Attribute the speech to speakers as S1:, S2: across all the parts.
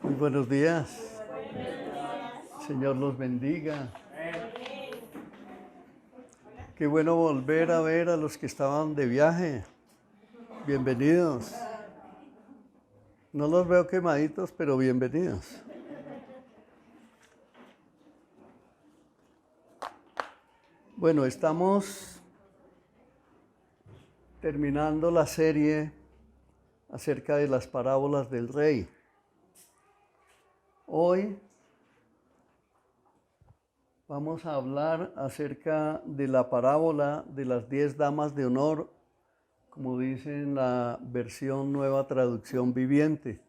S1: Muy buenos días. Señor los bendiga. Qué bueno volver a ver a los que estaban de viaje. Bienvenidos. No los veo quemaditos, pero bienvenidos. Bueno, estamos terminando la serie acerca de las parábolas del rey. Hoy vamos a hablar acerca de la parábola de las 10 damas de honor, como dice en la versión Nueva Traducción Viviente.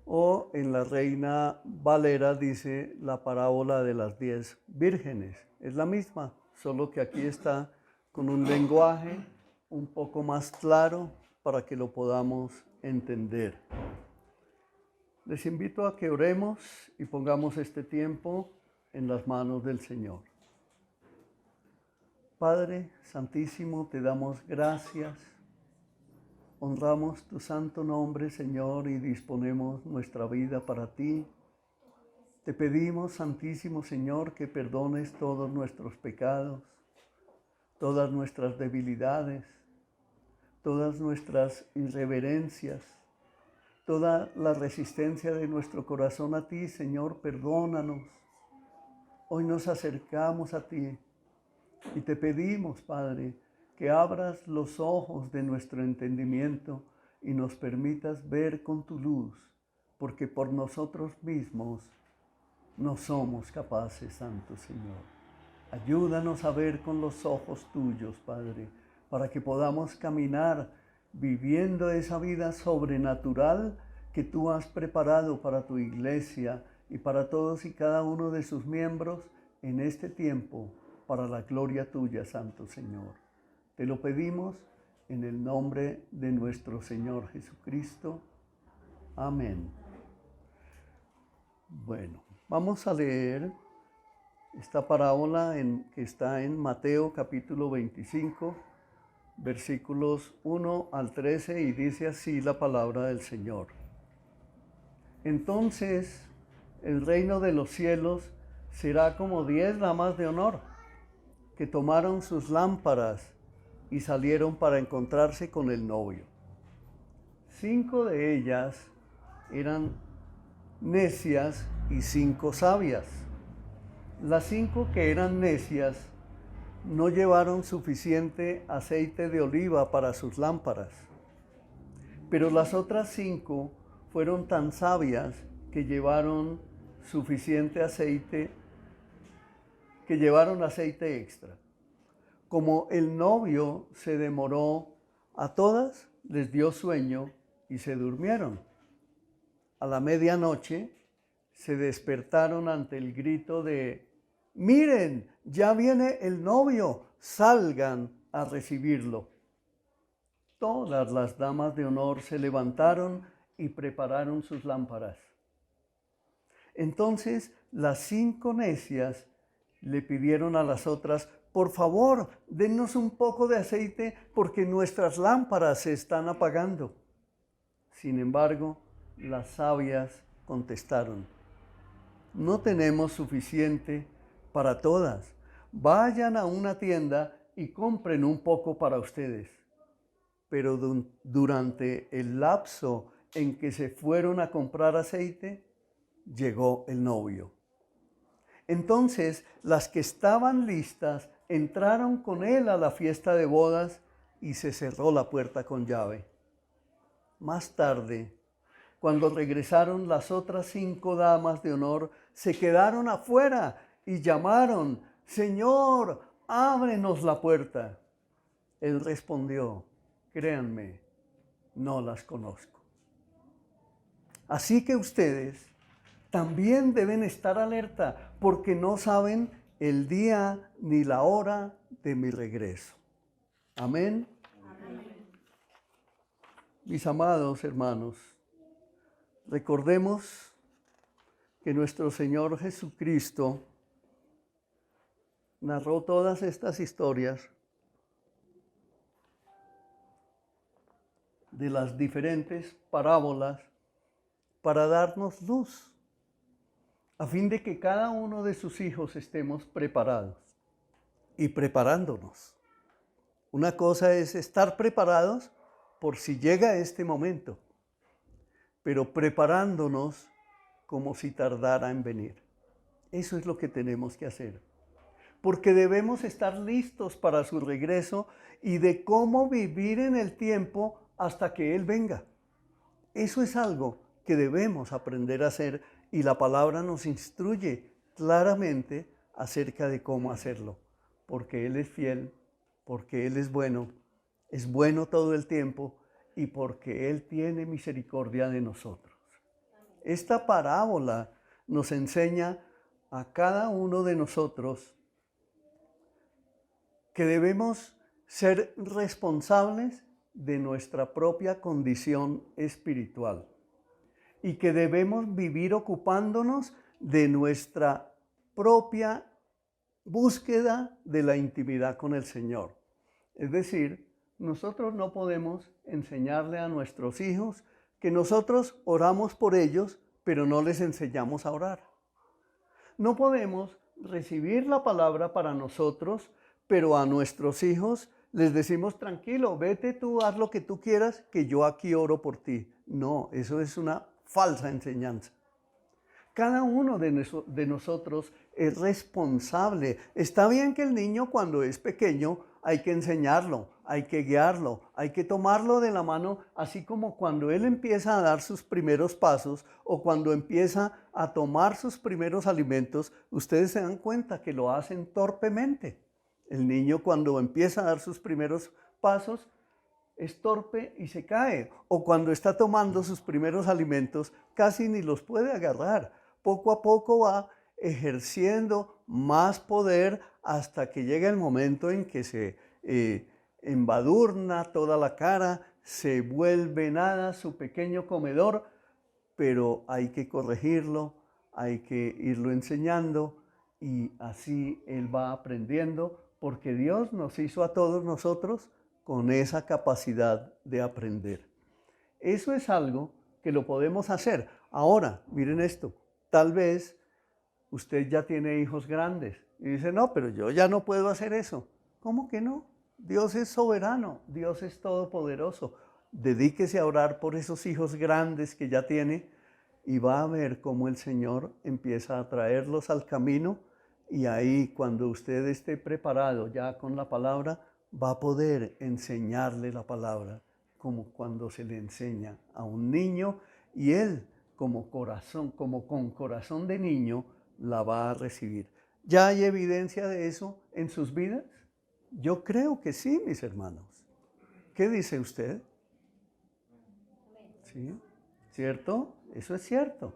S1: O en la Reina Valera dice la parábola de las 10 vírgenes. Es la misma, solo que aquí está con un lenguaje un poco más claro para que lo podamos entender. Les invito a que oremos y pongamos este tiempo en las manos del Señor. Padre Santísimo, te damos gracias. Honramos tu santo nombre, Señor, y disponemos nuestra vida para ti. Te pedimos, Santísimo Señor, que perdones todos nuestros pecados, todas nuestras debilidades, todas nuestras irreverencias, toda la resistencia de nuestro corazón a ti, Señor, perdónanos. Hoy nos acercamos a ti y te pedimos, Padre, que abras los ojos de nuestro entendimiento y nos permitas ver con tu luz, porque por nosotros mismos no somos capaces, Santo Señor. Ayúdanos a ver con los ojos tuyos, Padre, para que podamos caminar viviendo esa vida sobrenatural que tú has preparado para tu iglesia y para todos y cada uno de sus miembros en este tiempo, para la gloria tuya, Santo Señor. Te lo pedimos en el nombre de nuestro Señor Jesucristo. Amén. Bueno, vamos a leer esta parábola que está en Mateo capítulo 25, versículos 1 al 13, y dice así la palabra del Señor. Entonces, el reino de los cielos será como 10 damas de honor, que tomaron sus lámparas y salieron para encontrarse con el novio. 5 de ellas eran necias y 5 sabias. Las 5 que eran necias no llevaron suficiente aceite de oliva para sus lámparas, pero las otras 5 fueron tan sabias que llevaron suficiente aceite, que llevaron aceite extra. Como el novio se demoró, a todas les dio sueño y se durmieron. A la medianoche se despertaron ante el grito de: «¡Miren, ya viene el novio! ¡Salgan a recibirlo!». Todas las damas de honor se levantaron y prepararon sus lámparas. Entonces las 5 necias le pidieron a las otras: «Por favor, dennos un poco de aceite porque nuestras lámparas se están apagando». Sin embargo, las sabias contestaron: «No tenemos suficiente para todas. Vayan a una tienda y compren un poco para ustedes». Pero durante el lapso en que se fueron a comprar aceite, llegó el novio. Entonces las que estaban listas entraron con él a la fiesta de bodas y se cerró la puerta con llave. Más tarde, cuando regresaron las otras 5 damas de honor, se quedaron afuera y llamaron: «Señor, ábrenos la puerta». Él respondió: «Créanme, no las conozco». Así que ustedes también deben estar alerta, porque no saben el día ni la hora de mi regreso. Amén. Amén. Mis amados hermanos, recordemos que nuestro Señor Jesucristo narró todas estas historias de las diferentes parábolas para darnos luz, a fin de que cada uno de sus hijos estemos preparados y preparándonos. Una cosa es estar preparados por si llega este momento, pero preparándonos como si tardara en venir. Eso es lo que tenemos que hacer, porque debemos estar listos para su regreso y de cómo vivir en el tiempo hasta que Él venga. Eso es algo que debemos aprender a hacer y la palabra nos instruye claramente acerca de cómo hacerlo, porque Él es fiel, porque Él es bueno todo el tiempo y porque Él tiene misericordia de nosotros. Esta parábola nos enseña a cada uno de nosotros que debemos ser responsables de nuestra propia condición espiritual y que debemos vivir ocupándonos de nuestra propia búsqueda de la intimidad con el Señor. Es decir, nosotros no podemos enseñarle a nuestros hijos que nosotros oramos por ellos, pero no les enseñamos a orar. No podemos recibir la palabra para nosotros, pero a nuestros hijos les decimos, tranquilo, vete tú, haz lo que tú quieras, que yo aquí oro por ti. No, eso es una falsa enseñanza. Cada uno de nosotros es responsable. Está bien que el niño cuando es pequeño hay que enseñarlo, hay que guiarlo, hay que tomarlo de la mano, así como cuando él empieza a dar sus primeros pasos o cuando empieza a tomar sus primeros alimentos, ustedes se dan cuenta que lo hacen torpemente. El niño cuando empieza a dar sus primeros pasos es torpe y se cae. O cuando está tomando sus primeros alimentos casi ni los puede agarrar. Poco a poco va ejerciendo más poder hasta que llega el momento en que se embadurna toda la cara, se vuelve nada su pequeño comedor, pero hay que corregirlo, hay que irlo enseñando y así él va aprendiendo, porque Dios nos hizo a todos nosotros con esa capacidad de aprender. Eso es algo que lo podemos hacer. Ahora, miren esto, tal vez usted ya tiene hijos grandes y dice, no, pero yo ya no puedo hacer eso. ¿Cómo que no? Dios es soberano, Dios es todopoderoso. Dedíquese a orar por esos hijos grandes que ya tiene y va a ver cómo el Señor empieza a traerlos al camino y ahí cuando usted esté preparado ya con la palabra, va a poder enseñarle la palabra como cuando se le enseña a un niño y él como con corazón de niño la va a recibir. ¿Ya hay evidencia de eso en sus vidas? Yo creo que sí, mis hermanos. ¿Qué dice usted? ¿Sí? ¿Cierto? Eso es cierto.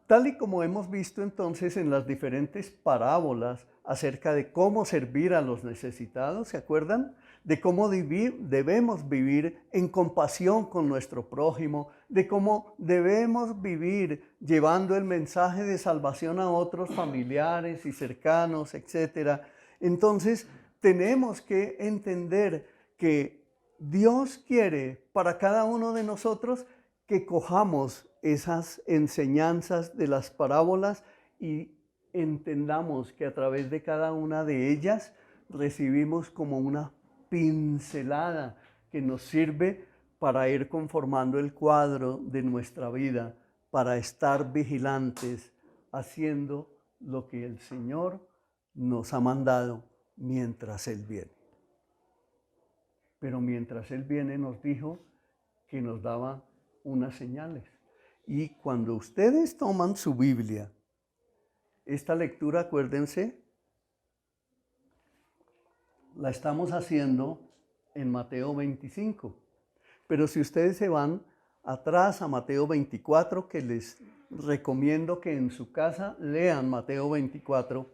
S1: Tal y como hemos visto entonces en las diferentes parábolas acerca de cómo servir a los necesitados, ¿se acuerdan? De cómo debemos vivir en compasión con nuestro prójimo, de cómo debemos vivir llevando el mensaje de salvación a otros familiares y cercanos, etc. Entonces, tenemos que entender que Dios quiere para cada uno de nosotros que cojamos esas enseñanzas de las parábolas y entendamos que a través de cada una de ellas recibimos como una pincelada que nos sirve para ir conformando el cuadro de nuestra vida, para estar vigilantes, haciendo lo que el Señor nos ha mandado mientras Él viene. Pero mientras Él viene nos dijo que nos daba unas señales. Y cuando ustedes toman su Biblia, esta lectura, acuérdense, la estamos haciendo en Mateo 25. Pero si ustedes se van atrás a Mateo 24, que les recomiendo que en su casa lean Mateo 24,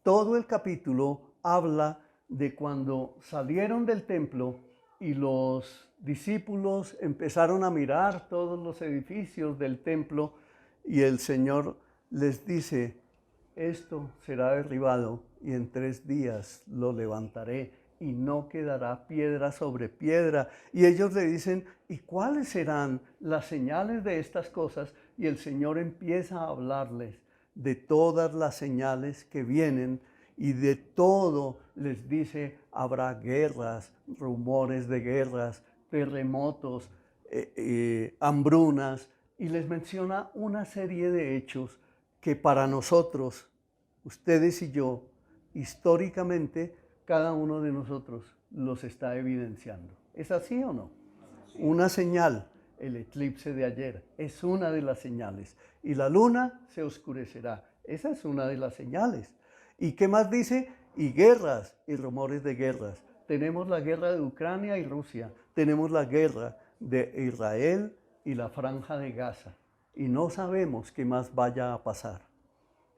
S1: todo el capítulo habla de cuando salieron del templo y los discípulos empezaron a mirar todos los edificios del templo y el Señor les dice, esto será derribado y en 3 días lo levantaré. y no quedará piedra sobre piedra. Y ellos le dicen, ¿y cuáles serán las señales de estas cosas? Y el Señor empieza a hablarles de todas las señales que vienen y de todo les dice, habrá guerras, rumores de guerras, terremotos, hambrunas, y les menciona una serie de hechos que para nosotros, ustedes y yo, históricamente, cada uno de nosotros los está evidenciando. ¿Es así o no? Sí. Una señal, el eclipse de ayer, es una de las señales. Y la luna se oscurecerá. Esa es una de las señales. ¿Y qué más dice? Y guerras y rumores de guerras. Tenemos la guerra de Ucrania y Rusia. Tenemos la guerra de Israel y la franja de Gaza. Y no sabemos qué más vaya a pasar.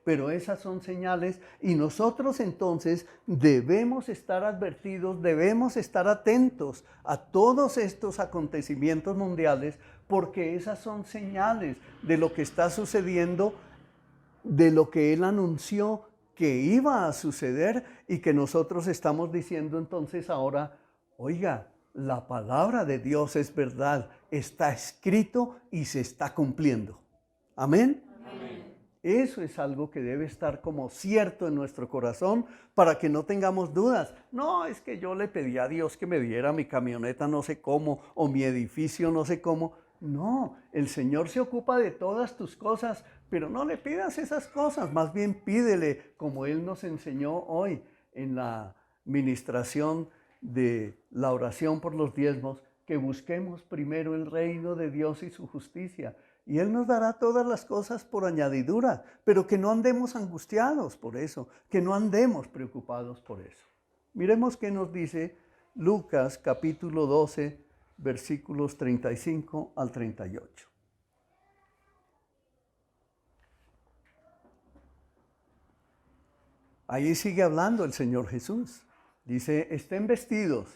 S1: Pero esas son señales y nosotros entonces debemos estar advertidos, debemos estar atentos a todos estos acontecimientos mundiales porque esas son señales de lo que está sucediendo, de lo que Él anunció que iba a suceder y que nosotros estamos diciendo entonces ahora, oiga, la palabra de Dios es verdad, está escrito y se está cumpliendo. Amén. Eso es algo que debe estar como cierto en nuestro corazón para que no tengamos dudas. No, es que yo le pedí a Dios que me diera mi camioneta no sé cómo o mi edificio no sé cómo. No, el Señor se ocupa de todas tus cosas, pero no le pidas esas cosas. Más bien pídele, como Él nos enseñó hoy en la ministración de la oración por los diezmos, que busquemos primero el reino de Dios y su justicia. Y Él nos dará todas las cosas por añadidura, pero que no andemos angustiados por eso, que no andemos preocupados por eso. Miremos qué nos dice Lucas capítulo 12, versículos 35 al 38. Ahí sigue hablando el Señor Jesús. Dice, estén vestidos,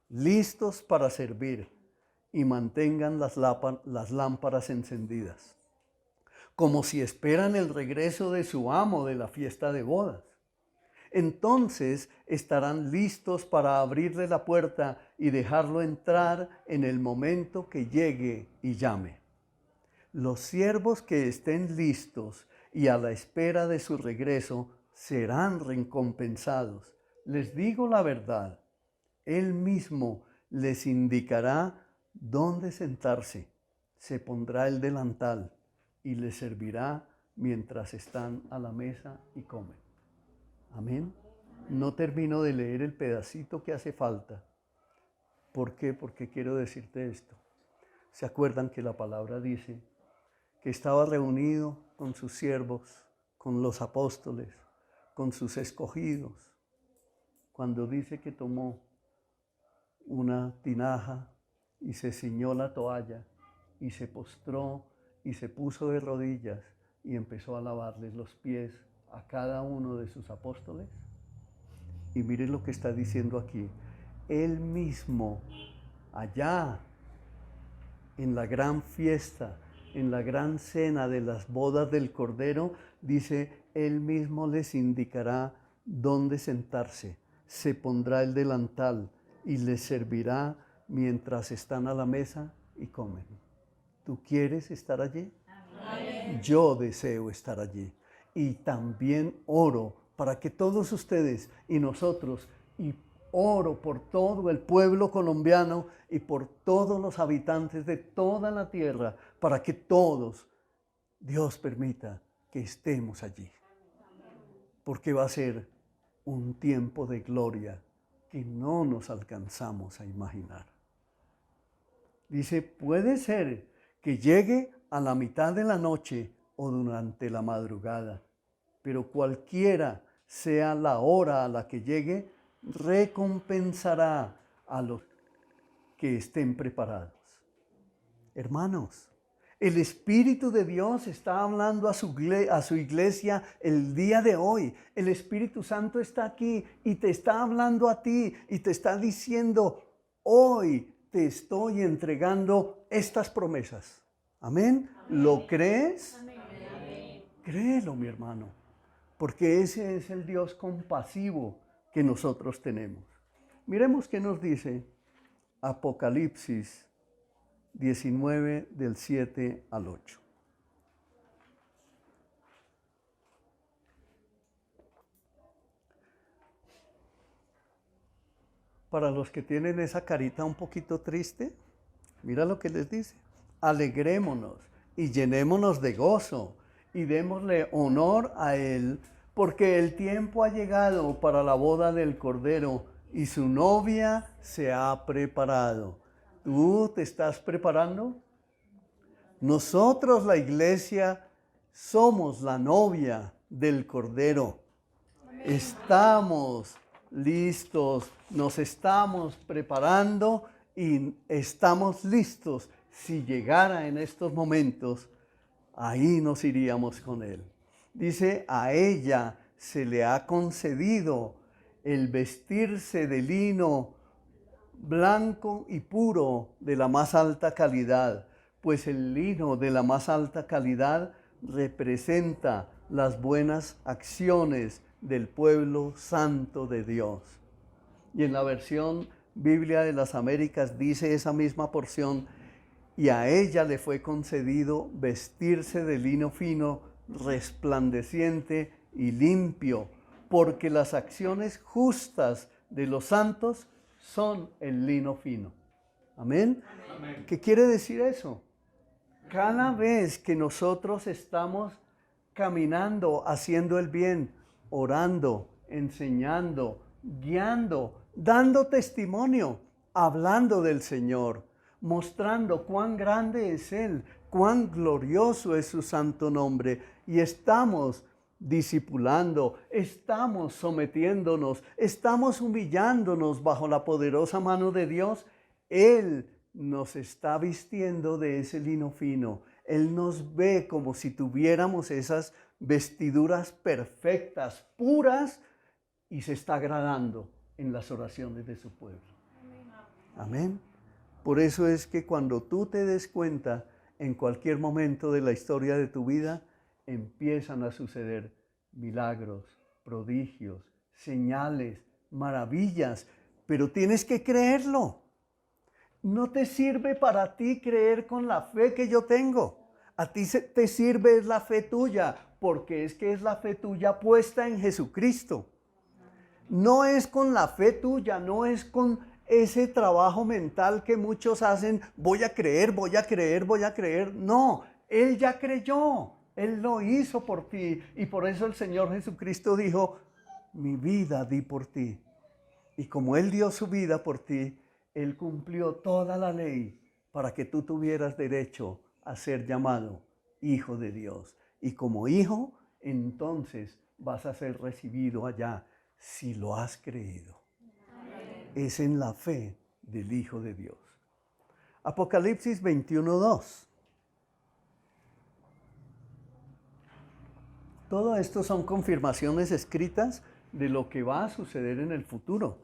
S1: listos para servir, y mantengan las lámparas encendidas, como si esperan el regreso de su amo de la fiesta de bodas. Entonces estarán listos para abrirle la puerta y dejarlo entrar en el momento que llegue y llame. Los siervos que estén listos y a la espera de su regreso serán recompensados. Les digo la verdad, Él mismo les indicará dónde sentarse, se pondrá el delantal y les servirá mientras están a la mesa y comen. Amén. No termino de leer el pedacito que hace falta. ¿Por qué? Porque quiero decirte esto. ¿Se acuerdan que la palabra dice que estaba reunido con sus siervos, con los apóstoles, con sus escogidos? Cuando dice que tomó una tinaja y se ciñó la toalla y se postró y se puso de rodillas y empezó a lavarles los pies a cada uno de sus apóstoles. Y miren lo que está diciendo aquí. Él mismo, allá, en la gran fiesta, en la gran cena de las bodas del Cordero, dice, Él mismo les indicará dónde sentarse, se pondrá el delantal y les servirá mientras están a la mesa y comen. ¿Tú quieres estar allí? Amén. Yo deseo estar allí. Y también oro para que todos ustedes y nosotros, y oro por todo el pueblo colombiano y por todos los habitantes de toda la tierra, para que todos, Dios permita que estemos allí. Porque va a ser un tiempo de gloria que no nos alcanzamos a imaginar. Dice, puede ser que llegue a la mitad de la noche o durante la madrugada, pero cualquiera sea la hora a la que llegue, recompensará a los que estén preparados. Hermanos, el Espíritu de Dios está hablando a su iglesia el día de hoy. El Espíritu Santo está aquí y te está hablando a ti y te está diciendo, hoy te estoy entregando estas promesas. ¿Amén? Amén. ¿Lo crees? Amén. Créelo, mi hermano, porque ese es el Dios compasivo que nosotros tenemos. Miremos qué nos dice Apocalipsis 19 del 7 al 8. Para los que tienen esa carita un poquito triste, mira lo que les dice. Alegrémonos y llenémonos de gozo y démosle honor a Él, porque el tiempo ha llegado para la boda del Cordero y su novia se ha preparado. ¿Tú te estás preparando? Nosotros, la iglesia, somos la novia del Cordero. Estamos listos, nos estamos preparando y estamos listos. Si llegara en estos momentos, ahí nos iríamos con Él. Dice, a ella se le ha concedido el vestirse de lino blanco y puro de la más alta calidad, pues el lino de la más alta calidad representa las buenas acciones del pueblo santo de Dios. Y en la versión Biblia de las Américas dice esa misma porción, y a ella le fue concedido vestirse de lino fino, resplandeciente y limpio, porque las acciones justas de los santos son el lino fino. ¿Amén? Amén. ¿Qué quiere decir eso? Cada vez que nosotros estamos caminando, haciendo el bien, orando, enseñando, guiando, dando testimonio, hablando del Señor, mostrando cuán grande es Él, cuán glorioso es su santo nombre, y estamos discipulando, estamos sometiéndonos, estamos humillándonos bajo la poderosa mano de Dios. Él nos está vistiendo de ese lino fino. Él nos ve como si tuviéramos esas vestiduras perfectas, puras, y se está agradando en las oraciones de su pueblo. Amén. Por eso es que cuando tú te des cuenta, en cualquier momento de la historia de tu vida, empiezan a suceder milagros, prodigios, señales, maravillas, pero tienes que creerlo. No te sirve para ti creer con la fe que yo tengo. A ti te sirve es la fe tuya, porque es que es la fe tuya puesta en Jesucristo. No es con la fe tuya, no es con ese trabajo mental que muchos hacen, voy a creer, voy a creer, voy a creer. No, Él ya creyó, Él lo hizo por ti. Y por eso el Señor Jesucristo dijo, mi vida di por ti. Y como Él dio su vida por ti, Él cumplió toda la ley para que tú tuvieras derecho a ser llamado hijo de Dios. Y como hijo, entonces vas a ser recibido allá si lo has creído. Amén. Es en la fe del Hijo de Dios. Apocalipsis 21:2. Todo esto son confirmaciones escritas de lo que va a suceder en el futuro,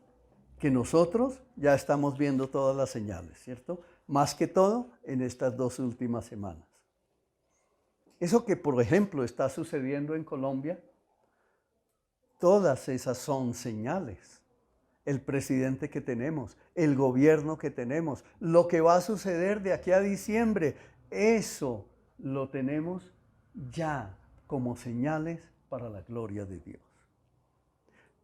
S1: que nosotros ya estamos viendo todas las señales, ¿cierto? Más que todo en estas 2 últimas semanas. Eso que, por ejemplo, está sucediendo en Colombia, todas esas son señales. El presidente que tenemos, el gobierno que tenemos, lo que va a suceder de aquí a diciembre, eso lo tenemos ya como señales para la gloria de Dios.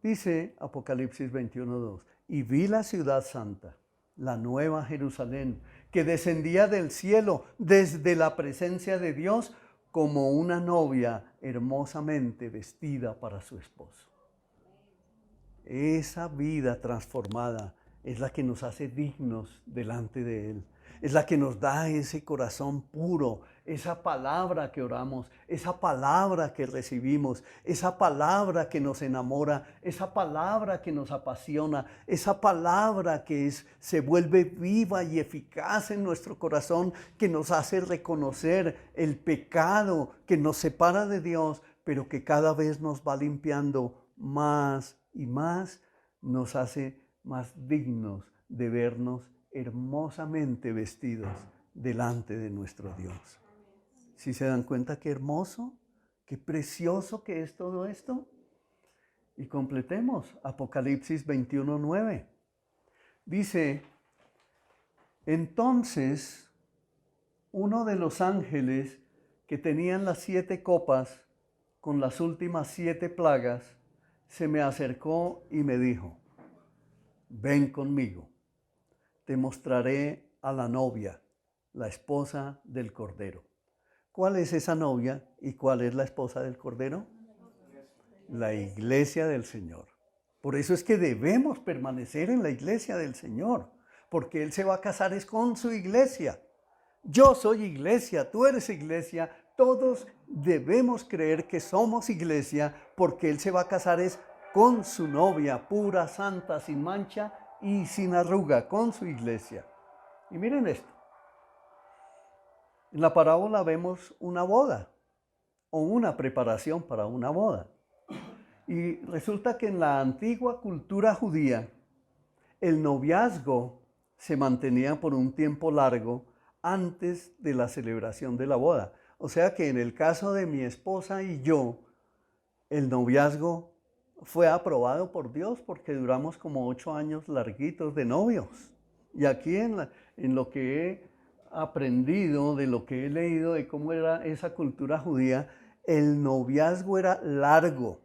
S1: Dice Apocalipsis 21:2, y vi la ciudad santa, la nueva Jerusalén, que descendía del cielo desde la presencia de Dios como una novia hermosamente vestida para su esposo. Esa vida transformada es la que nos hace dignos delante de Él. Es la que nos da ese corazón puro, esa palabra que oramos, esa palabra que recibimos, esa palabra que nos enamora, esa palabra que nos apasiona, esa palabra que se vuelve viva y eficaz en nuestro corazón, que nos hace reconocer el pecado que nos separa de Dios, pero que cada vez nos va limpiando más y más, nos hace más dignos de vernos hermosamente vestidos delante de nuestro Dios. ¿Sí se dan cuenta qué hermoso, qué precioso que es todo esto? Y completemos Apocalipsis 21:9. Dice, entonces uno de los ángeles que tenían las 7 copas con las últimas 7 plagas, se me acercó y me dijo, ven conmigo, te mostraré a la novia, la esposa del Cordero. ¿Cuál es esa novia y cuál es la esposa del Cordero? La iglesia del Señor. Por eso es que debemos permanecer en la iglesia del Señor, porque Él se va a casar es con su iglesia. Yo soy iglesia, tú eres iglesia, todos debemos creer que somos iglesia, porque Él se va a casar es con su novia, pura, santa, sin mancha y sin arruga, con su iglesia. Y miren esto. En la parábola vemos una boda o una preparación para una boda. Y resulta que en la antigua cultura judía, el noviazgo se mantenía por un tiempo largo antes de la celebración de la boda. O sea que en el caso de mi esposa y yo, el noviazgo fue aprobado por Dios porque duramos como 8 años larguitos de novios. Y aquí en lo que he aprendido, de lo que he leído de cómo era esa cultura judía, el noviazgo era largo.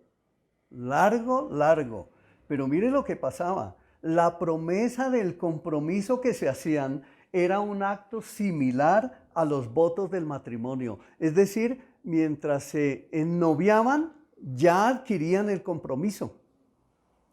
S1: Pero mire lo que pasaba. La promesa del compromiso que se hacían era un acto similar a los votos del matrimonio. Es decir, mientras se ennoviaban, ya adquirían el compromiso.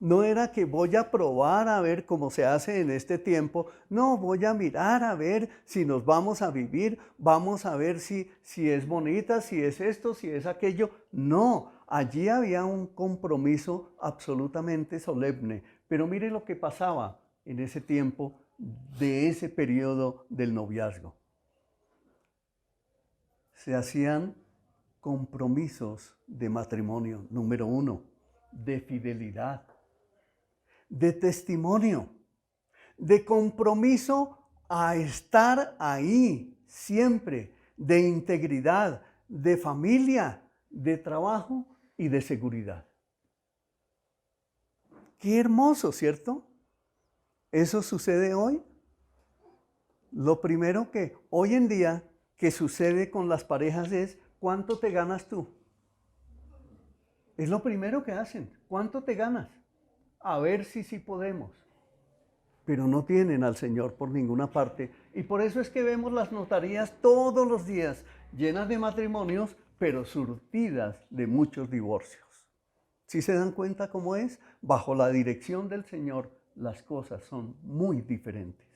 S1: No era que voy a probar a ver cómo se hace en este tiempo. No, voy a mirar a ver si nos vamos a vivir, vamos a ver si es bonita, si es esto, si es aquello. No, allí había un compromiso absolutamente solemne. Pero mire lo que pasaba en ese tiempo de ese periodo del noviazgo. Se hacían compromisos de matrimonio, número 1, de fidelidad, de testimonio, de compromiso a estar ahí siempre, de integridad, de familia, de trabajo y de seguridad. Qué hermoso, ¿cierto? ¿Eso sucede hoy? Lo primero que hoy en día que sucede con las parejas es, ¿cuánto te ganas tú? Es lo primero que hacen. ¿Cuánto te ganas? A ver si sí podemos. Pero no tienen al Señor por ninguna parte. Y por eso es que vemos las notarías todos los días llenas de matrimonios, pero surtidas de muchos divorcios. ¿Sí se dan cuenta cómo es? Bajo la dirección del Señor, las cosas son muy diferentes.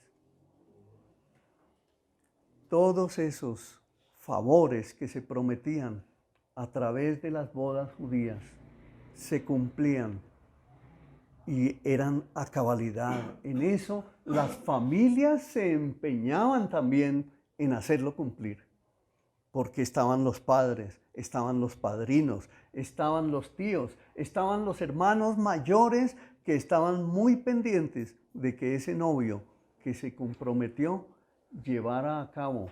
S1: Todos esos favores que se prometían a través de las bodas judías se cumplían y eran a cabalidad. En eso las familias se empeñaban también en hacerlo cumplir, porque estaban los padres, estaban los padrinos, estaban los tíos, estaban los hermanos mayores que estaban muy pendientes de que ese novio que se comprometió llevara a cabo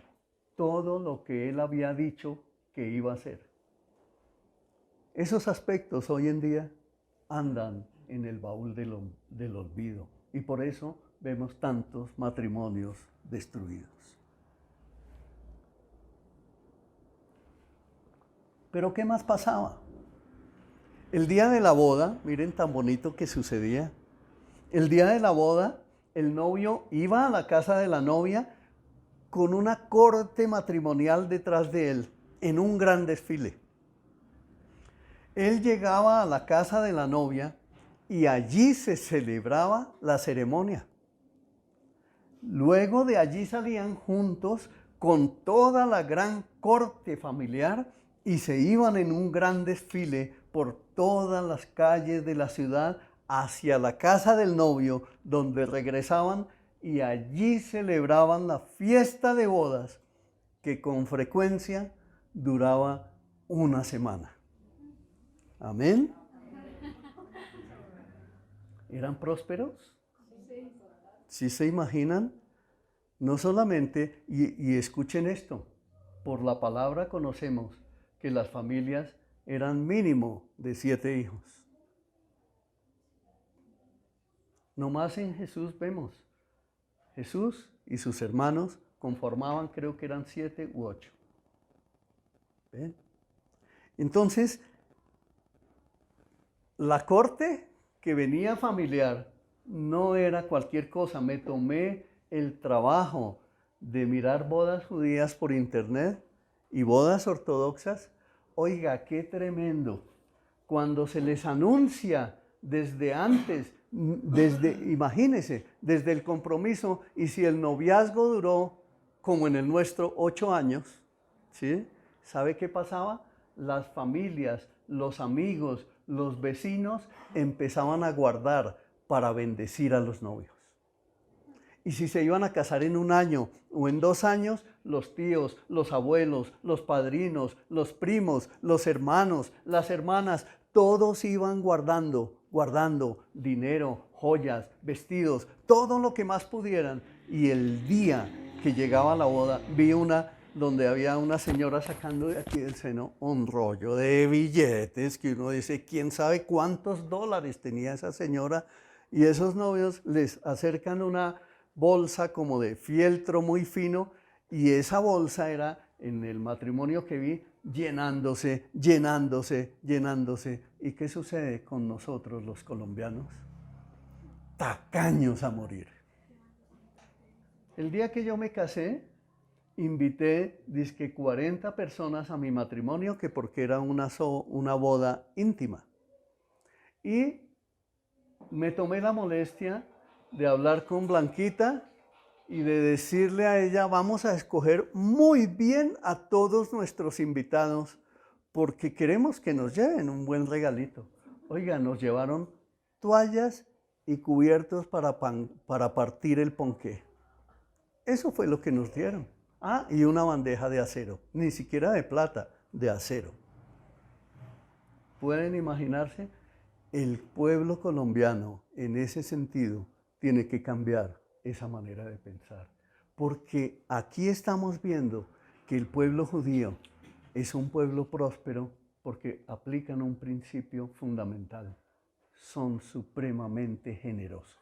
S1: todo lo que él había dicho que iba a hacer. Esos aspectos hoy en día andan en el baúl del olvido y por eso vemos tantos matrimonios destruidos. Pero ¿qué más pasaba? El día de la boda, miren tan bonito que sucedía. El día de la boda, el novio iba a la casa de la novia con una corte matrimonial detrás de él, en un gran desfile. Él llegaba a la casa de la novia y allí se celebraba la ceremonia. Luego de allí salían juntos con toda la gran corte familiar y se iban en un gran desfile por todas las calles de la ciudad hacia la casa del novio, donde regresaban y allí celebraban la fiesta de bodas que con frecuencia duraba una semana. Amén. ¿Eran prósperos? ¿Sí se imaginan? No solamente, y escuchen esto, por la palabra conocemos que las familias eran mínimo de 7 hijos. No más en Jesús vemos Jesús y sus hermanos conformaban, creo que eran 7 u 8. ¿Ven? Entonces, la corte que venía familiar no era cualquier cosa. Me tomé el trabajo de mirar bodas judías por internet y bodas ortodoxas. Oiga, qué tremendo. Cuando se les anuncia desde antes, imagínense, desde el compromiso, y si el noviazgo duró, como en el nuestro, 8 años, ¿sí? ¿Sabe qué pasaba? Las familias, los amigos, los vecinos empezaban a guardar para bendecir a los novios. Y si se iban a casar en 1 año o en 2 años, los tíos, los abuelos, los padrinos, los primos, los hermanos, las hermanas, todos iban guardando dinero, joyas, vestidos, todo lo que más pudieran. Y el día que llegaba la boda, vi una donde había una señora sacando de aquí del seno un rollo de billetes que uno dice, ¿quién sabe cuántos dólares tenía esa señora? Y esos novios les acercan una bolsa como de fieltro muy fino, y esa bolsa era, en el matrimonio que vi, llenándose. ¿Y qué sucede con nosotros los colombianos? Tacaños a morir. El día que yo me casé, invité dizque 40 personas a mi matrimonio, que porque era una boda íntima. Y me tomé la molestia de hablar con Blanquita y de decirle a ella, vamos a escoger muy bien a todos nuestros invitados porque queremos que nos lleven un buen regalito. Oiga, nos llevaron toallas y cubiertos para partir el ponqué. Eso fue lo que nos dieron. Ah, y una bandeja de acero, ni siquiera de plata, de acero. ¿Pueden imaginarse? El pueblo colombiano, en ese sentido, tiene que cambiar esa manera de pensar. Porque aquí estamos viendo que el pueblo judío es un pueblo próspero porque aplican un principio fundamental. Son supremamente generosos.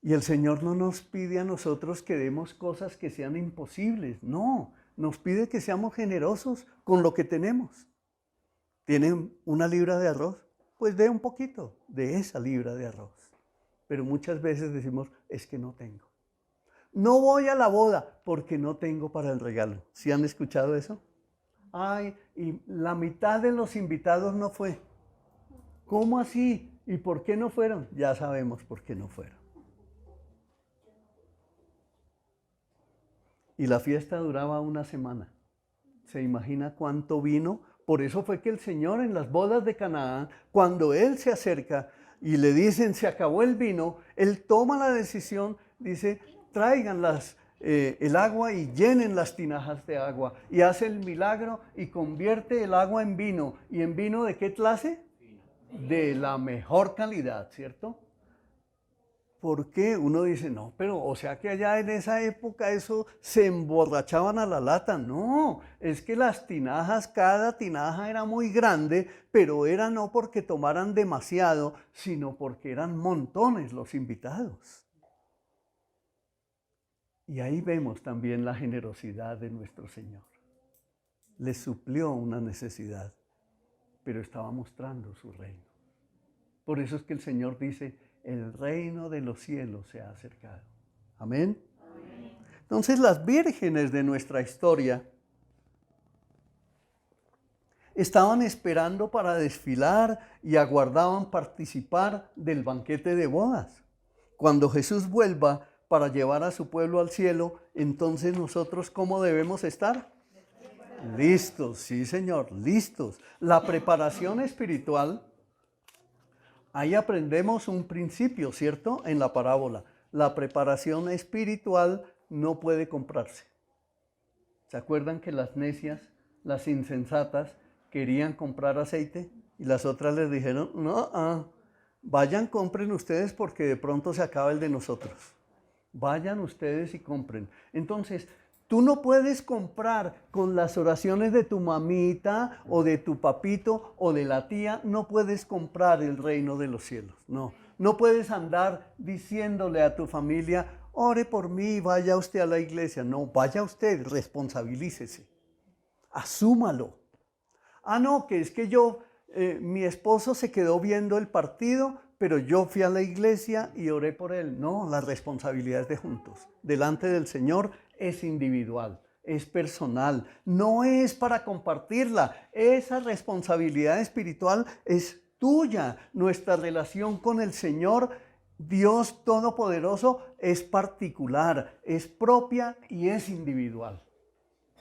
S1: Y el Señor no nos pide a nosotros que demos cosas que sean imposibles. No, nos pide que seamos generosos con lo que tenemos. ¿Tienen 1 libra de arroz? Pues dé un poquito de esa libra de arroz. Pero muchas veces decimos, es que no tengo. No voy a la boda porque no tengo para el regalo. ¿Sí han escuchado eso? Ay, y la mitad de los invitados no fue. ¿Cómo así? ¿Y por qué no fueron? Ya sabemos por qué no fueron. Y la fiesta duraba 1 semana. ¿Se imagina cuánto vino? Por eso fue que el Señor en las bodas de Canaán, cuando Él se acerca y le dicen, se acabó el vino, Él toma la decisión, dice, traigan el agua y llenen las tinajas de agua. Y hace el milagro y convierte el agua en vino. ¿Y en vino de qué clase? De la mejor calidad, ¿cierto? ¿Por qué? Uno dice, no, pero o sea que allá en esa época eso se emborrachaban a la lata. No, es que las tinajas, cada tinaja era muy grande, pero era no porque tomaran demasiado, sino porque eran montones los invitados. Y ahí vemos también la generosidad de nuestro Señor. Les suplió una necesidad, pero estaba mostrando su reino. Por eso es que el Señor dice, el reino de los cielos se ha acercado. Amén. Amén. Entonces las vírgenes de nuestra historia estaban esperando para desfilar y aguardaban participar del banquete de bodas. Cuando Jesús vuelva para llevar a su pueblo al cielo, entonces nosotros ¿cómo debemos estar? Listos, sí Señor, listos. La preparación espiritual. Ahí aprendemos un principio, ¿cierto? En la parábola. La preparación espiritual no puede comprarse. ¿Se acuerdan que las necias, las insensatas, querían comprar aceite? Y las otras les dijeron, no, vayan, compren ustedes porque de pronto se acaba el de nosotros. Vayan ustedes y compren. Entonces, tú no puedes comprar con las oraciones de tu mamita o de tu papito o de la tía, no puedes comprar el reino de los cielos. No, No puedes andar diciéndole a tu familia, ore por mí, vaya usted a la iglesia. No, vaya usted, responsabilícese. Asúmalo. Ah, no, que es que mi esposo se quedó viendo el partido, pero yo fui a la iglesia y oré por él. No, la responsabilidad es de juntos. Delante del Señor es individual, es personal, no es para compartirla. Esa responsabilidad espiritual es tuya. Nuestra relación con el Señor, Dios Todopoderoso, es particular, es propia y es individual.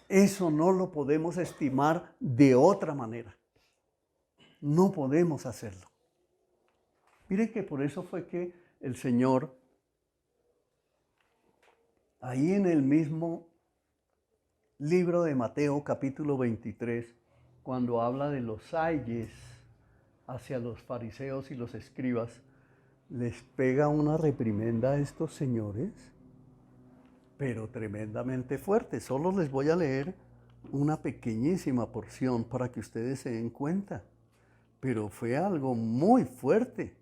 S1: Eso no lo podemos estimar de otra manera. No podemos hacerlo. Miren que por eso fue que el Señor, ahí en el mismo libro de Mateo, capítulo 23, cuando habla de los ayes hacia los fariseos y los escribas, les pega una reprimenda a estos señores, pero tremendamente fuerte. Solo les voy a leer una pequeñísima porción para que ustedes se den cuenta. Pero fue algo muy fuerte.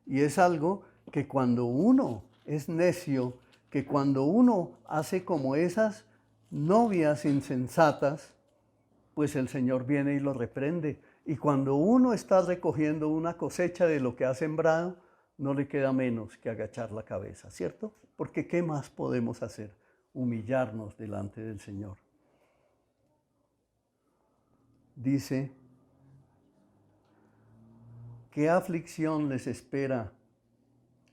S1: Y es algo que cuando uno es necio, que cuando uno hace como esas novias insensatas, pues el Señor viene y lo reprende. Y cuando uno está recogiendo una cosecha de lo que ha sembrado, no le queda menos que agachar la cabeza, ¿cierto? Porque ¿qué más podemos hacer? Humillarnos delante del Señor. Dice, ¿qué aflicción les espera,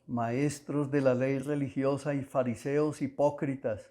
S1: maestros de la ley religiosa y fariseos hipócritas,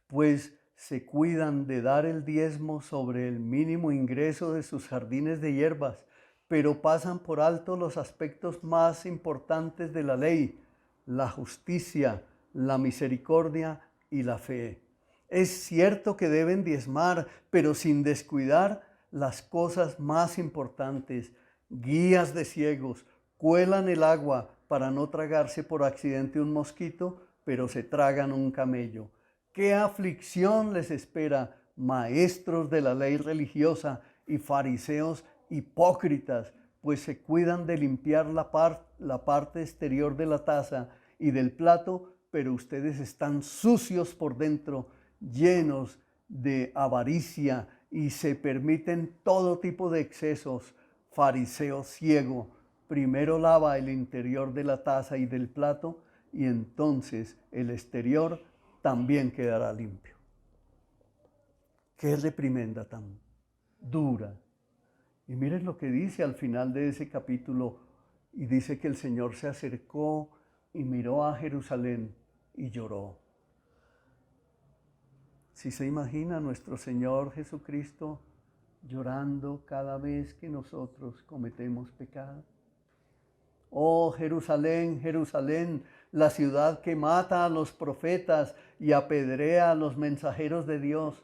S1: pues se cuidan de dar el diezmo sobre el mínimo ingreso de sus jardines de hierbas, pero pasan por alto los aspectos más importantes de la ley, la justicia, la misericordia y la fe? Es cierto que deben diezmar, pero sin descuidar las cosas más importantes. Guías de ciegos, cuelan el agua para no tragarse por accidente un mosquito, pero se tragan un camello. ¿Qué aflicción les espera, maestros de la ley religiosa y fariseos hipócritas, pues se cuidan de limpiar la parte exterior de la taza y del plato, pero ustedes están sucios por dentro, llenos de avaricia y se permiten todo tipo de excesos. Fariseo ciego, primero lava el interior de la taza y del plato y entonces el exterior también quedará limpio. Qué reprimenda tan dura. Y miren lo que dice al final de ese capítulo, y dice que el Señor se acercó y miró a Jerusalén y lloró. Si se imagina nuestro Señor Jesucristo llorando cada vez que nosotros cometemos pecado. Oh Jerusalén, Jerusalén, la ciudad que mata a los profetas y apedrea a los mensajeros de Dios.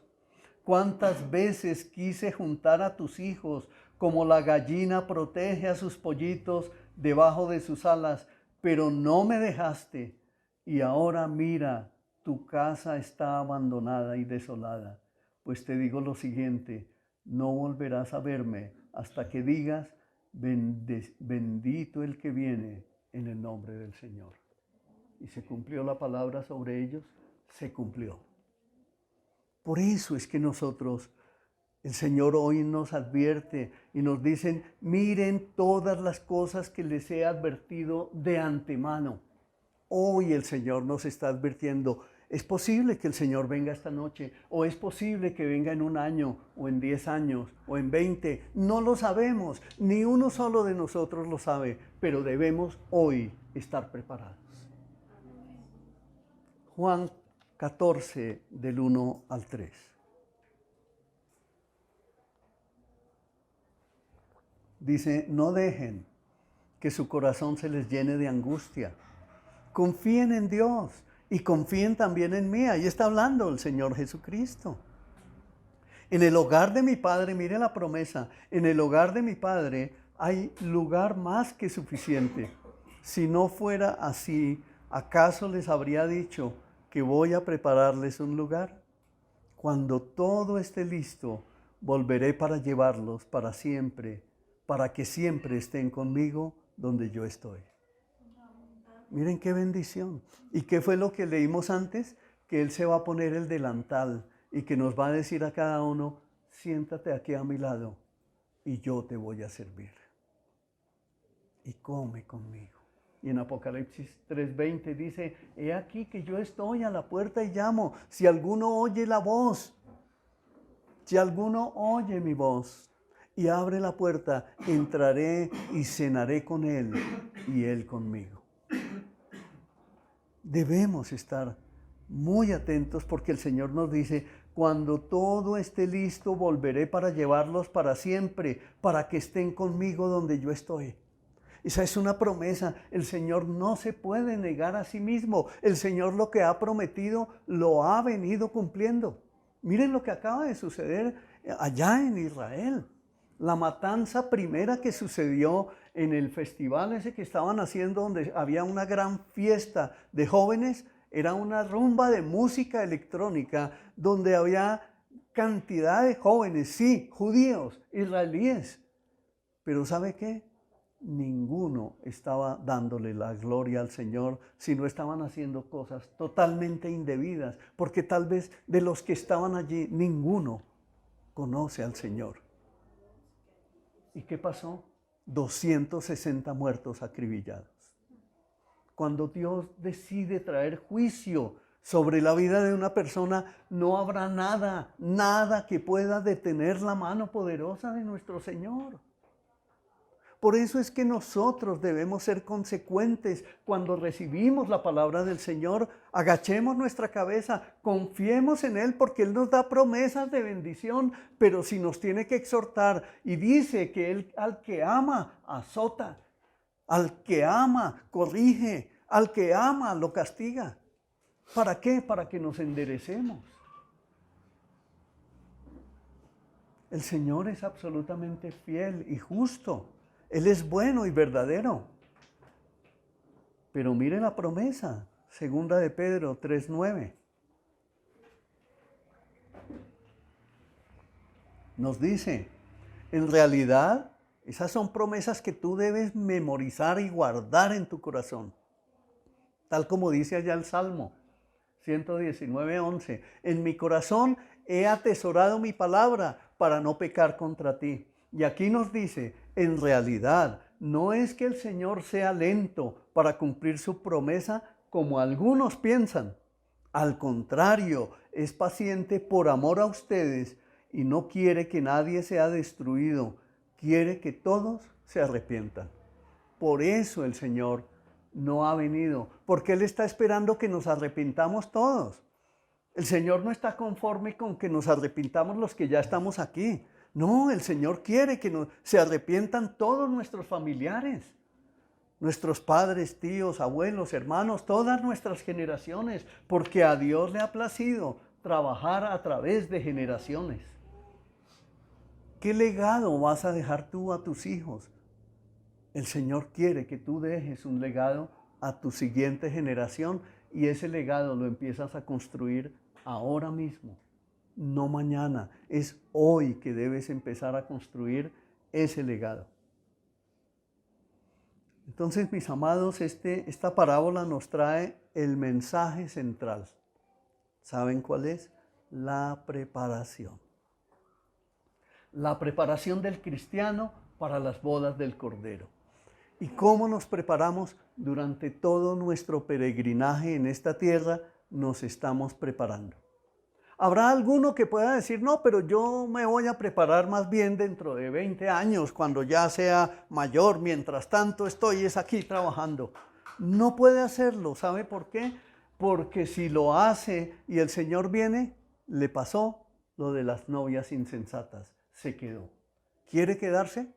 S1: ¿Cuántas veces quise juntar a tus hijos como la gallina protege a sus pollitos debajo de sus alas, pero no me dejaste? Y ahora mira, tu casa está abandonada y desolada. Pues te digo lo siguiente, no volverás a verme hasta que digas, bendito el que viene en el nombre del Señor. Y se cumplió la palabra sobre ellos, se cumplió. Por eso es que nosotros, el Señor hoy nos advierte y nos dicen, miren todas las cosas que les he advertido de antemano. Hoy el Señor nos está advirtiendo, es posible que el Señor venga esta noche, o es posible que venga en 1 año, o en 10 años, o en 20. No lo sabemos, ni uno solo de nosotros lo sabe, pero debemos hoy estar preparados. Juan 14, del 1 al 3. Dice, no dejen que su corazón se les llene de angustia. Confíen en Dios y confíen también en mí. Ahí está hablando el Señor Jesucristo. En el hogar de mi Padre, mire la promesa, en el hogar de mi Padre hay lugar más que suficiente. Si no fuera así, ¿acaso les habría dicho que voy a prepararles un lugar? Cuando todo esté listo, volveré para llevarlos para siempre, para que siempre estén conmigo donde yo estoy. Miren qué bendición. ¿Y qué fue lo que leímos antes? Que Él se va a poner el delantal y que nos va a decir a cada uno, siéntate aquí a mi lado y yo te voy a servir. Y come conmigo. Y en Apocalipsis 3:20 dice, he aquí que yo estoy a la puerta y llamo. Si alguno oye la voz, si alguno oye mi voz y abre la puerta, entraré y cenaré con él y él conmigo. Debemos estar muy atentos porque el Señor nos dice, cuando todo esté listo, volveré para llevarlos para siempre, para que estén conmigo donde yo estoy. Esa es una promesa. El Señor no se puede negar a sí mismo. El Señor lo que ha prometido lo ha venido cumpliendo. Miren lo que acaba de suceder allá en Israel. La matanza primera que sucedió en el festival ese que estaban haciendo, donde había una gran fiesta de jóvenes, era una rumba de música electrónica donde había cantidad de jóvenes, sí, judíos, israelíes. Pero ¿sabe qué? Ninguno estaba dándole la gloria al Señor, sino estaban haciendo cosas totalmente indebidas, porque tal vez de los que estaban allí, ninguno conoce al Señor. ¿Y qué pasó? 260 muertos acribillados. Cuando Dios decide traer juicio sobre la vida de una persona, no habrá nada que pueda detener la mano poderosa de nuestro Señor. Por eso es que nosotros debemos ser consecuentes cuando recibimos la palabra del Señor. Agachemos nuestra cabeza, confiemos en Él porque Él nos da promesas de bendición, pero si nos tiene que exhortar y dice que Él al que ama azota, al que ama corrige, al que ama lo castiga. ¿Para qué? Para que nos enderecemos. El Señor es absolutamente fiel y justo. Él es bueno y verdadero. Pero mire la promesa, segunda de Pedro 3:9. Nos dice, en realidad, esas son promesas que tú debes memorizar y guardar en tu corazón. Tal como dice allá el Salmo 119:11. En mi corazón he atesorado mi palabra para no pecar contra ti. Y aquí nos dice, en realidad, no es que el Señor sea lento para cumplir su promesa como algunos piensan. Al contrario, es paciente por amor a ustedes y no quiere que nadie sea destruido. Quiere que todos se arrepientan. Por eso el Señor no ha venido, porque Él está esperando que nos arrepintamos todos. El Señor no está conforme con que nos arrepintamos los que ya estamos aquí. No, el Señor quiere que se arrepientan todos nuestros familiares, nuestros padres, tíos, abuelos, hermanos, todas nuestras generaciones, porque a Dios le ha placido trabajar a través de generaciones. ¿Qué legado vas a dejar tú a tus hijos? El Señor quiere que tú dejes un legado a tu siguiente generación y ese legado lo empiezas a construir ahora mismo. No mañana, es hoy que debes empezar a construir ese legado. Entonces, mis amados, esta parábola nos trae el mensaje central. ¿Saben cuál es? La preparación. La preparación del cristiano para las bodas del Cordero. ¿Y cómo nos preparamos? Durante todo nuestro peregrinaje en esta tierra nos estamos preparando. Habrá alguno que pueda decir, no, pero yo me voy a preparar más bien dentro de 20 años, cuando ya sea mayor, mientras tanto estoy aquí trabajando. No puede hacerlo, ¿sabe por qué? Porque si lo hace y el Señor viene, le pasó lo de las novias insensatas, se quedó. ¿Quiere quedarse?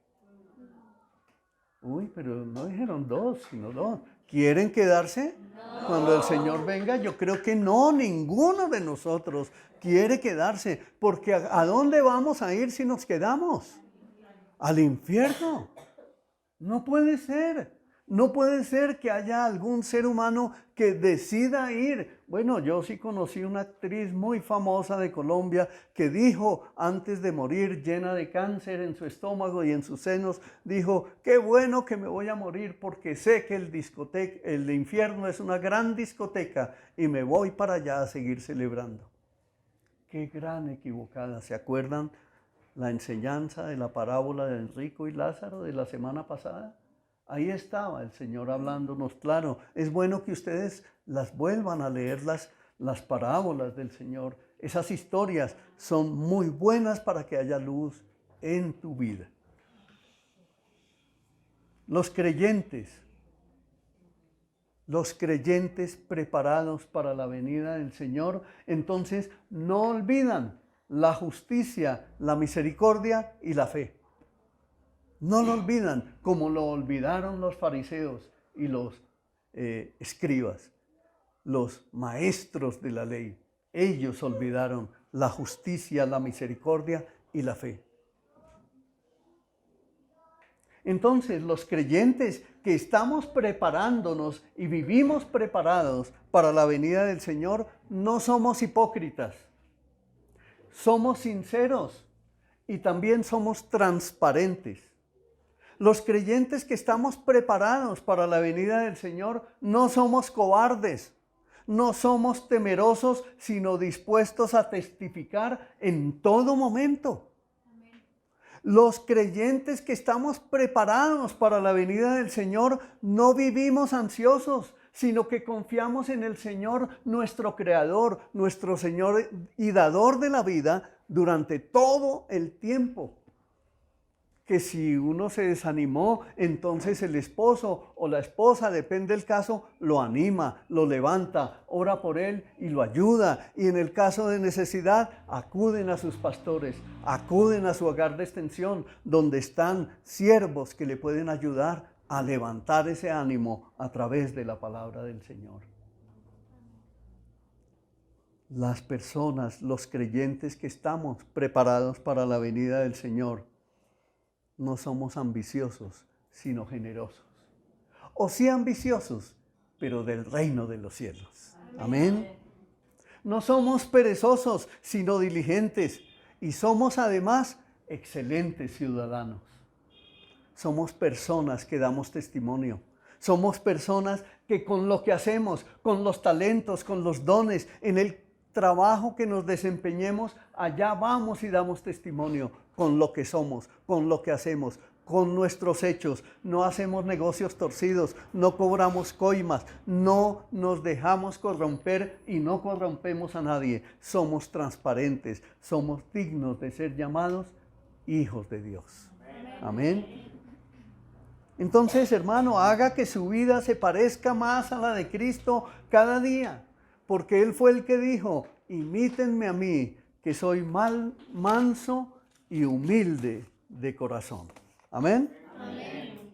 S1: Uy, pero no dijeron dos, sino dos. ¿Quieren quedarse? No. Cuando el Señor venga, yo creo que no, ninguno de nosotros quiere quedarse, porque ¿a dónde vamos a ir si nos quedamos? Al infierno. No puede ser. No puede ser que haya algún ser humano que decida ir. Bueno, yo sí conocí una actriz muy famosa de Colombia que dijo antes de morir, llena de cáncer en su estómago y en sus senos, dijo, qué bueno que me voy a morir porque sé que el infierno es una gran discoteca y me voy para allá a seguir celebrando. Qué gran equivocada. ¿Se acuerdan la enseñanza de la parábola del rico y Lázaro de la semana pasada? Ahí estaba el Señor hablándonos, claro. Es bueno que ustedes las vuelvan a leer, las parábolas del Señor. Esas historias son muy buenas para que haya luz en tu vida. Los creyentes preparados para la venida del Señor, entonces no olvidan la justicia, la misericordia y la fe. No lo olvidan como lo olvidaron los fariseos y los escribas, los maestros de la ley. Ellos olvidaron la justicia, la misericordia y la fe. Entonces, los creyentes que estamos preparándonos y vivimos preparados para la venida del Señor, no somos hipócritas. Somos sinceros y también somos transparentes. Los creyentes que estamos preparados para la venida del Señor no somos cobardes, no somos temerosos, sino dispuestos a testificar en todo momento. Los creyentes que estamos preparados para la venida del Señor no vivimos ansiosos, sino que confiamos en el Señor, nuestro Creador, nuestro Señor y Dador de la vida durante todo el tiempo. Que si uno se desanimó, entonces el esposo o la esposa, depende del caso, lo anima, lo levanta, ora por él y lo ayuda. Y en el caso de necesidad, acuden a sus pastores, acuden a su hogar de extensión, donde están siervos que le pueden ayudar a levantar ese ánimo a través de la palabra del Señor. Las personas, los creyentes que estamos preparados para la venida del Señor, no somos ambiciosos, sino generosos. O sí ambiciosos, pero del reino de los cielos. Amén. No somos perezosos, sino diligentes. Y somos además excelentes ciudadanos. Somos personas que damos testimonio. Somos personas que con lo que hacemos, con los talentos, con los dones, en el trabajo que nos desempeñemos, allá vamos y damos testimonio con lo que somos, con lo que hacemos, con nuestros hechos. No hacemos negocios torcidos, no cobramos coimas, no nos dejamos corromper y no corrompemos a nadie. Somos transparentes, somos dignos de ser llamados hijos de Dios. Amén. Entonces, hermano, haga que su vida se parezca más a la de Cristo cada día. Porque Él fue el que dijo, imítenme a mí, que soy manso y humilde de corazón. Amén. Amén.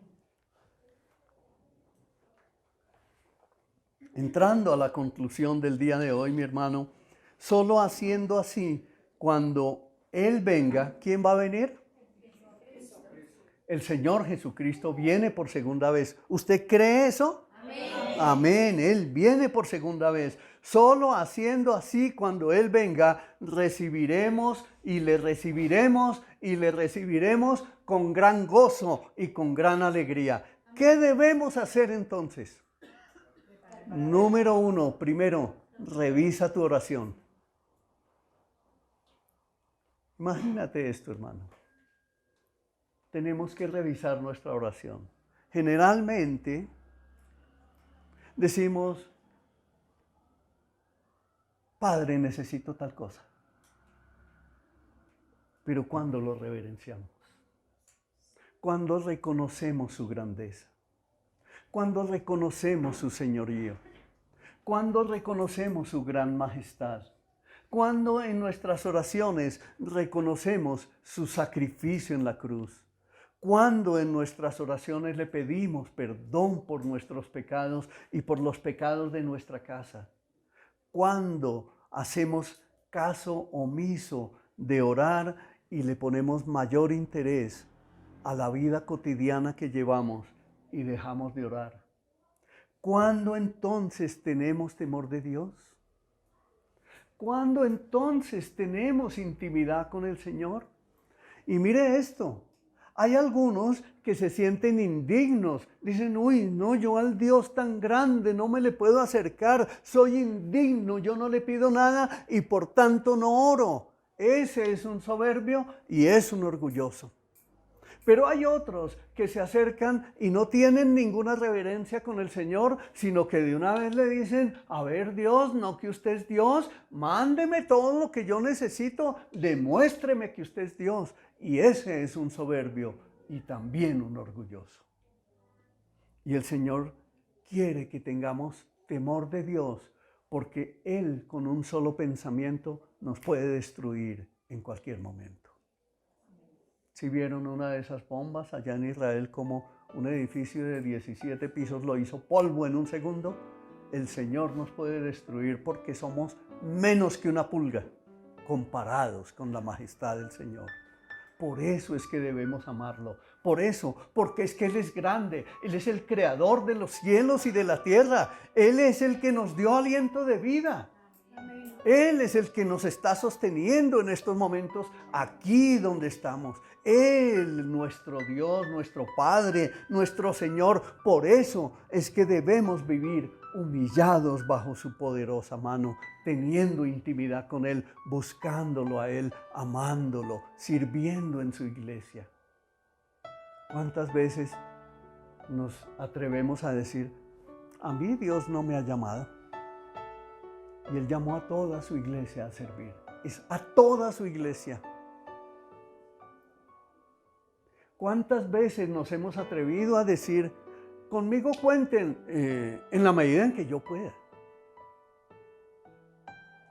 S1: Entrando a la conclusión del día de hoy, mi hermano, solo haciendo así, cuando Él venga, ¿quién va a venir? El Señor Jesucristo viene por segunda vez. ¿Usted cree eso? Amén. Amén. Él viene por segunda vez. Solo haciendo así, cuando Él venga, recibiremos y le recibiremos y le recibiremos con gran gozo y con gran alegría. ¿Qué debemos hacer entonces? Número 1, primero, revisa tu oración. Imagínate esto, hermano. Tenemos que revisar nuestra oración. Generalmente decimos, Padre, necesito tal cosa. Pero ¿cuándo lo reverenciamos? ¿Cuándo reconocemos su grandeza? ¿Cuándo reconocemos su señorío? ¿Cuándo reconocemos su gran majestad? ¿Cuándo en nuestras oraciones reconocemos su sacrificio en la cruz? ¿Cuándo en nuestras oraciones le pedimos perdón por nuestros pecados y por los pecados de nuestra casa? ¿Cuándo hacemos caso omiso de orar y le ponemos mayor interés a la vida cotidiana que llevamos y dejamos de orar. ¿Cuándo entonces tenemos temor de Dios? ¿Cuándo entonces tenemos intimidad con el Señor? Y mire esto, hay algunos que se sienten indignos, dicen, uy, no, yo al Dios tan grande no me le puedo acercar, soy indigno, yo no le pido nada y por tanto no oro. Ese es un soberbio y es un orgulloso. Pero hay otros que se acercan y no tienen ninguna reverencia con el Señor, sino que de una vez le dicen, a ver Dios, no que usted es Dios, mándeme todo lo que yo necesito, demuéstreme que usted es Dios. Y ese es un soberbio y también un orgulloso. Y el Señor quiere que tengamos temor de Dios, porque Él con un solo pensamiento nos puede destruir en cualquier momento. Si vieron una de esas bombas allá en Israel, como un edificio de 17 pisos lo hizo polvo en un segundo, el Señor nos puede destruir porque somos menos que una pulga comparados con la majestad del Señor. Por eso es que debemos amarlo. Por eso, porque es que Él es grande. Él es el creador de los cielos y de la tierra. Él es el que nos dio aliento de vida. Él es el que nos está sosteniendo en estos momentos aquí donde estamos. Él, nuestro Dios, nuestro Padre, nuestro Señor. Por eso es que debemos vivir humillados bajo su poderosa mano, teniendo intimidad con Él, buscándolo a Él, amándolo, sirviendo en su iglesia. ¿Cuántas veces nos atrevemos a decir, a mí Dios no me ha llamado? Y Él llamó a toda su iglesia a servir. Es a toda su iglesia. ¿Cuántas veces nos hemos atrevido a decir, conmigo cuenten en la medida en que yo pueda?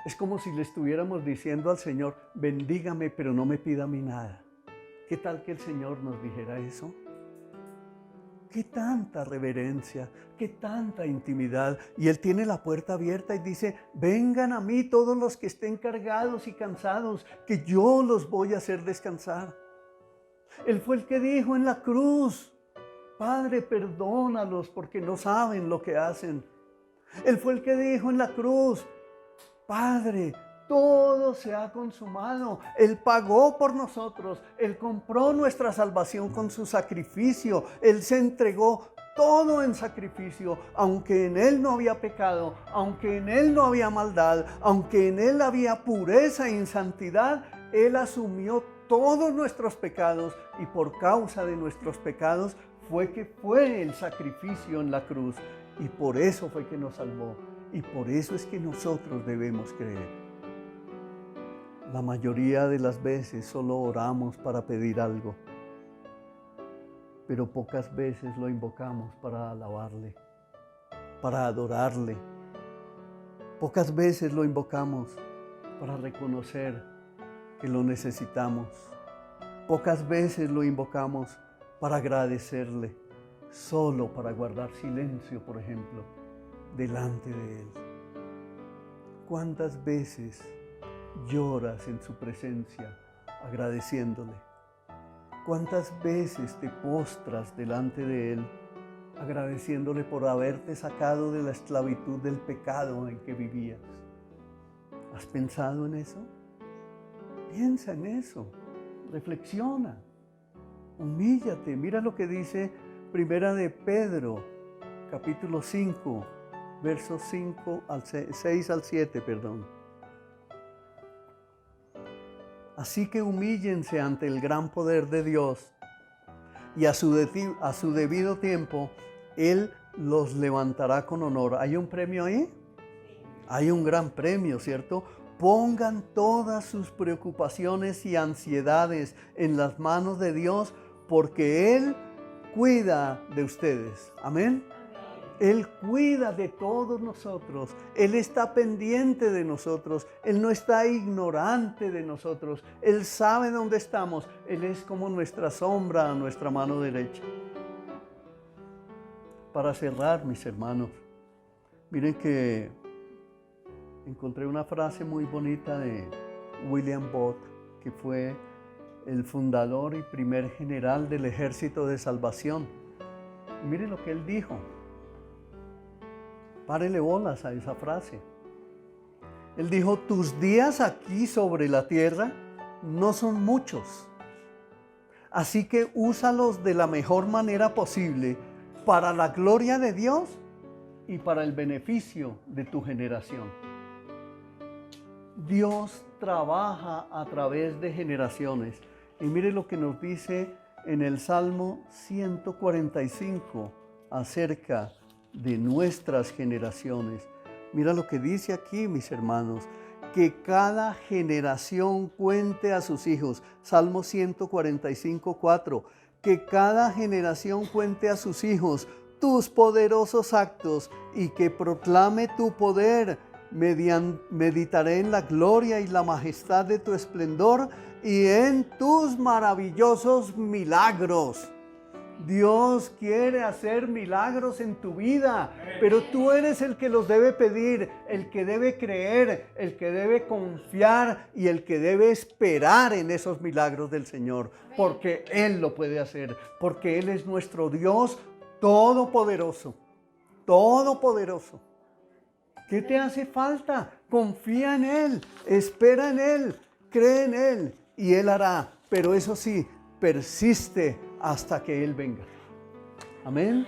S1: Es como si le estuviéramos diciendo al Señor, bendígame, pero no me pida a mí nada. ¿Qué tal que el Señor nos dijera eso? Qué tanta reverencia, qué tanta intimidad. Y Él tiene la puerta abierta y dice, vengan a mí todos los que estén cargados y cansados, que yo los voy a hacer descansar. Él fue el que dijo en la cruz, Padre, perdónalos porque no saben lo que hacen. Él fue el que dijo en la cruz, Padre, todo se ha consumado. Él pagó por nosotros. Él compró nuestra salvación con su sacrificio. Él se entregó todo en sacrificio, aunque en Él no había pecado, aunque en Él no había maldad, aunque en Él había pureza e santidad. Él asumió todos nuestros pecados y por causa de nuestros pecados fue el sacrificio en la cruz. Y por eso fue que nos salvó. Y por eso es que nosotros debemos creer. La mayoría de las veces solo oramos para pedir algo, pero pocas veces lo invocamos para alabarle, para adorarle. Pocas veces lo invocamos para reconocer que lo necesitamos. Pocas veces lo invocamos para agradecerle, solo para guardar silencio, por ejemplo, delante de Él. ¿Cuántas veces lloras en su presencia agradeciéndole? ¿Cuántas veces te postras delante de Él agradeciéndole por haberte sacado de la esclavitud del pecado en que vivías? ¿Has pensado en eso? Piensa en eso, reflexiona, humíllate. Mira lo que dice Primera de Pedro, capítulo 5, versos 6 al 7, Así que humíllense ante el gran poder de Dios y a su debido tiempo Él los levantará con honor. ¿Hay un premio ahí? Hay un gran premio, ¿cierto? Pongan todas sus preocupaciones y ansiedades en las manos de Dios porque Él cuida de ustedes. Amén. Él cuida de todos nosotros. Él está pendiente de nosotros. Él no está ignorante de nosotros. Él sabe dónde estamos. Él es como nuestra sombra a nuestra mano derecha. Para cerrar, mis hermanos, miren que encontré una frase muy bonita de William Booth, que fue el fundador y primer general del Ejército de Salvación. Mire lo que Él dijo. Párele bolas a esa frase. Él dijo, tus días aquí sobre la tierra no son muchos. Así que úsalos de la mejor manera posible para la gloria de Dios y para el beneficio de tu generación. Dios trabaja a través de generaciones. Y mire lo que nos dice en el Salmo 145 acerca de nuestras generaciones. Mira lo que dice aquí, mis hermanos, que cada generación cuente a sus hijos. Salmo 145, 4. Que cada generación cuente a sus hijos tus poderosos actos y que proclame tu poder. Meditaré en la gloria y la majestad de tu esplendor y en tus maravillosos milagros. Dios quiere hacer milagros en tu vida, pero tú eres el que los debe pedir, el que debe creer, el que debe confiar y el que debe esperar en esos milagros del Señor, porque Él lo puede hacer, porque Él es nuestro Dios todopoderoso, todopoderoso. ¿Qué te hace falta? Confía en Él, espera en Él, cree en Él y Él hará, pero eso sí, persiste hasta que Él venga. Amén.